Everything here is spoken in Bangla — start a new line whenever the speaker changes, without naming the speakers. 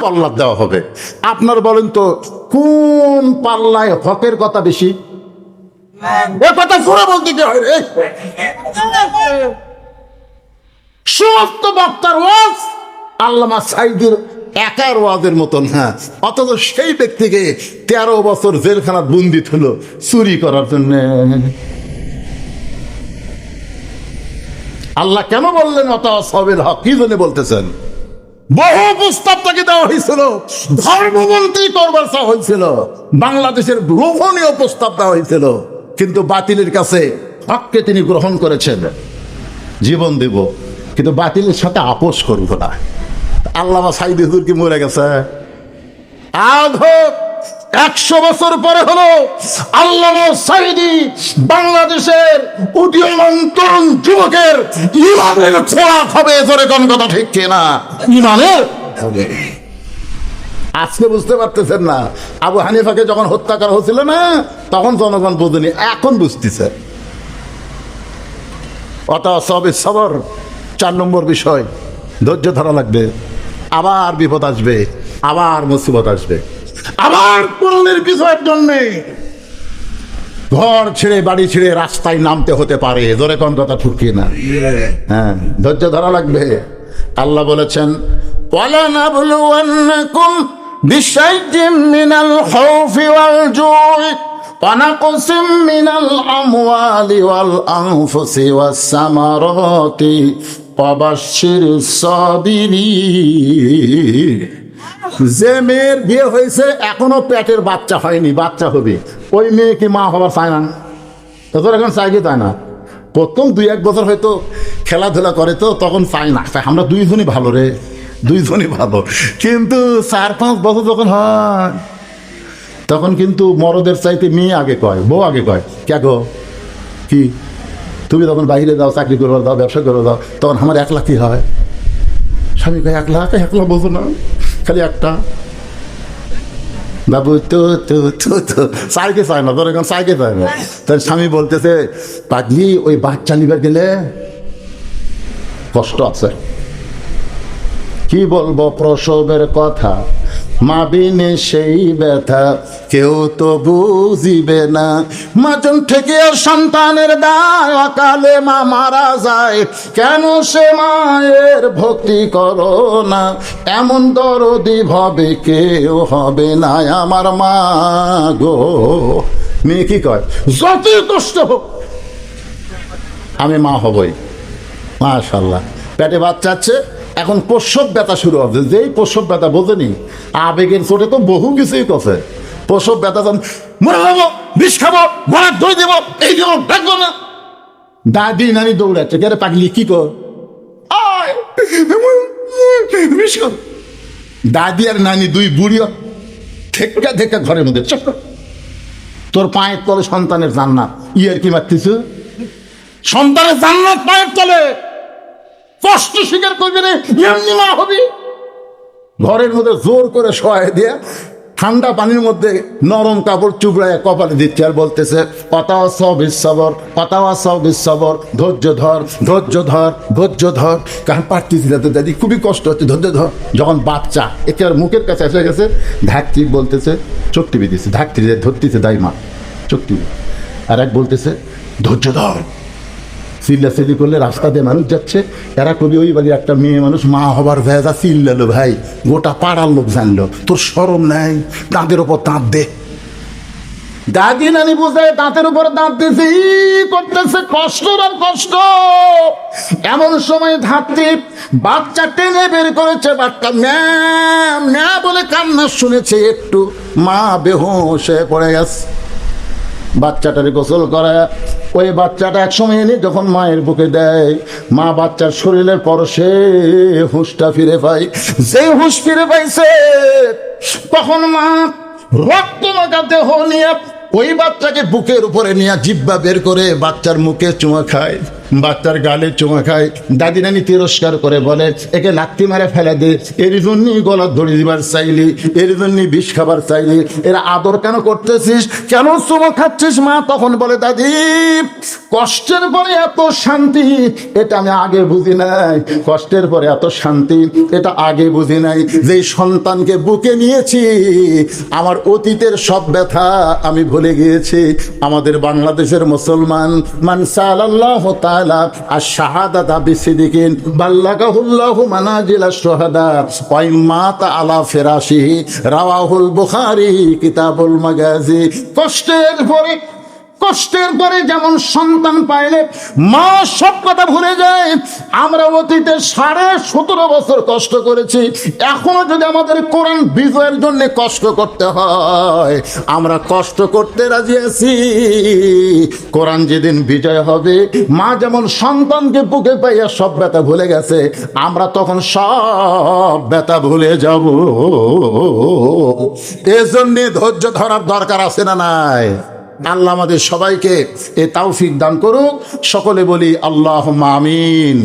পাল্লা দেওয়া হবে। আপনার বলেন তো কোন পাল্লায় হকের কথা বেশি? এ কথা ঘুরে বলতে কি হয় রে? সমস্ত বক্তার ওয়াজ আল্লামা সাঈদীর একার ওয়াজের মতন। হ্যাঁ, অথচ সেই ব্যক্তিকে 13 বছর জেলখানা বন্দি হলো চুরি করার জন্য। আল্লাহ কেন বললেন অত সবের হক? কি জন্য বলতেছেন? বহু প্রস্তাব তাকে দেওয়া হয়েছিল, ধর্মমন্ত্রী করবার চাওয়া হয়েছিল, বাংলাদেশের লোভনীয় প্রস্তাব দেওয়া হয়েছিল, কিন্তু বাতিলের কাছে হককে তিনি গ্রহণ করেছেন। জীবন দেব কিন্তু বাতিলের সাথে আপোষ করব না। আল্লামা সাঈদী হুজুর কি মরে গেছে? আজ 100 বছর পরে হলো আল্লামা সাঈদী বাংলাদেশের উদীয়মান তরুণ যুবকের ইমানের ছোঁয়া হবে। জোরে কোন কথা ঠিক কিনা? ইমানের আজকে বুঝতে পারতেছেন না। আবু হানিফাকে যখন হত্যা করা হয়েছিল না, তখন জনগণ বোঝেনি, এখন বুঝতেছে। অত সবে সবর 4 নম্বর বিষয়, ধৈর্য ধরা লাগবে। আবার বিপদ আসবে, আবার মুসিবত আসবে, আবার কোরআনের বিষয়ের জন্য ঘর ছেড়ে বাড়ি ছেড়ে রাস্তায় নামতে হতে পারে। জোরে কোন কথা ঠিক না? হ্যাঁ, ধৈর্য ধরা লাগবে। আল্লাহ বলেছেন, ওয়ালানাবলুওয়ান্নাকুম বিশাইইম মিনাল খাউফি ওয়াল জুই ওয়া নাকসিম মিনাল আমওয়ালি ওয়াল আনফুসি ওয়াস সামারাতি ওয়া বাশশিরিস সাবিরিন। যে মেয়ের বিয়ে হয়েছে এখনো পেটের বাচ্চা হয়নি, বাচ্চা হবে, ওই মেয়ে কি মা হবার চায় না? তোর এখন চাই কি চায় না? প্রথম 2-1 বছর হয়তো খেলাধুলা করে, তো তখন চাই না। আমরা দুইজনই ভালো রে, দুইজনই ভালো, কিন্তু 4-5 বছর যখন হয় তখন কিন্তু মরদের চাইতে মেয়ে আগে কয়, বউ আগে কয়। কে গো কি তুমি যখন বাইরে যাও, চাকরি করবার দাও, ব্যবসা করে দাও, তখন আমার 1 লাখ কি হয়? স্বামী কয় 1 লাখ, 1 লাখ বোঝো না, খালি একটা বাবু তো তো তো তো সাইকে চায় না, তোর এখন সাইকে চায় না। তার স্বামী বলতেছে, পাগলি ওই বাচ্চা নিবার গেলে কষ্ট আছে। কি বলবো প্রসবের কথা, মা বিনে সেই ব্যথা কেউ তো বুঝিবে না। মাজন থেকে সন্তানের দায়, অকালে মা মারা যায়, কেন সে মায়ের ভক্তি করো না? এমন দরদি ভাবে কেউ হবে না আমার মা গো। মেয়ে কি কয়, যতই কষ্ট হোক আমি মা হবই। মাশাআল্লাহ, পেটে বাচ্চা আছে, এখন প্রসব ব্যথা শুরু হবে। যেই প্রসব ব্যথা বোঝেনি, আবেগের চোটে তো বহু কিছুই করছে। প্রসব ব্যথা যখন মরে যাবো, বিষ খাবো, গলার দই দেবো, এই দেবো, ডাকবো না, দাদি নানি দৌড়াচ্ছে, কে রে পাগলি কি কর, বিষ কর। দাদি আর নানি দুই বুড়িও ঠেকা ঠেকা ঘরের মধ্যে চক্র। তোর পায়ের তলে সন্তানের জান্নাত, ইয়ার কি মারতিস? সন্তানের জান্নাত পায়ের তলে, কষ্ট স্বীকার করবি রে, এমনি মা হবি। ঘরের মধ্যে জোর করে শোয়াই দিয়ে ঠান্ডা পানির মধ্যে নরম কাপড় চুবড়ায় কপালে দিচ্ছে, আর বলতেছে সবর, ধৈর্য ধর, ধৈর্য ধর, ধৈর্য ধর। কারণ পারতেছি না তো দাদি, খুবই কষ্ট হচ্ছে, ধৈর্য ধর। যখন বাচ্চা একেবারে মুখের কাছে এসে গেছে, ধাক্তি বলতেছে, চোখ টিপে দিচ্ছে, ধাক্তি ধরতেছে দাই মা, চোখ টিপে। আর এক বলতেছে ধৈর্য ধর। চিল্লাচিল্লি করলে রাস্তা দিয়ে মানুষ যাচ্ছে, এরা কবি ওই বাড়ির একটা মেয়ে মানুষ মা হবার ভেজা চিল্লালো, ভাই গোটা পাড়ার লোক জানলো, তোর শরম নাই? দাঁতের ওপর দাঁত দে। দাদি নানি বুঝে দাঁতের উপর দাঁত দিয়েছে, করতেছে কষ্ট আর কষ্ট। এমন সময় ধাত্রী বাচ্চা টেনে বের করেছে, বাচ্চা ম্যা বলে কান্না শুনেছে, একটু মা বেহুশ হয়ে পড়ে গেছে। বাচ্চাটারে গোসল করা, ওই বাচ্চাটা একসময় এনে যখন মায়ের বুকে দেয়, মা বাচ্চার শরীরের পরশে হুঁশটা ফিরে পায়। সেই হুঁশ ফিরে পাইছে, তখন মা রক্ত মাখা দেহ নিয়ে ওই বাচ্চাকে বুকের উপরে নিয়ে জিব্বা বের করে বাচ্চার মুখে চুমা খায়। বাচ্চার গালে চুমা খায়, দাদি নানি তিরস্কার করে বলে একে লাত্তি মারে ফেলে দে, এর জন্যই গলা ধরে দিবার চাইলি, এর জন্যই বিষ খাবার চাইলি, এর আদর কেন করতেছিস, কেন চুমা খাচ্ছিস মা? তখন বলে দাদি কষ্টের পরে এত শান্তি এটা আমি আগে বুঝি নাই, কষ্টের পরে এত শান্তি এটা আগে বুঝি নাই। যেই সন্তানকে বুকে নিয়েছি আমার অতীতের সব ব্যথা আমি ভুলে গিয়েছি। আমাদের বাংলাদেশের মুসলমান মান সাল্লাল্লাহু তাআলা আশ-শাহাদাতা বিসিদিকিন বাল্লাগাহুল্লাহু মানাজিলাশ শুহাদা ওয়া ইম্মাতা আলা ফিরাশিহি রাওয়াহুল বুখারী কিতাবুল মাগাজি। কষ্টের পরে যেমন সন্তান পাইলে মা সব কথা ভুলে যায়, আমরা অতীতে 17.5 বছর কষ্ট করেছি, এখনো যদি আমাদের কোরআন বিজয়ের জন্য কষ্ট করতে হয় আমরা কষ্ট করতে রাজি আছি। কোরআন যেদিন বিজয় হবে, মা যেমন সন্তানকে বুকে পাইয়া সব ব্যথা ভুলে গেছে, আমরা তখন সব ব্যথা ভুলে যাব। এজন্য ধৈর্য ধরার দরকার আছে না নাই? আল্লাহ আমাদের সবাইকে এ তৌফিক দান করুক। সকলে বলি আল্লাহুম্মা আমিন।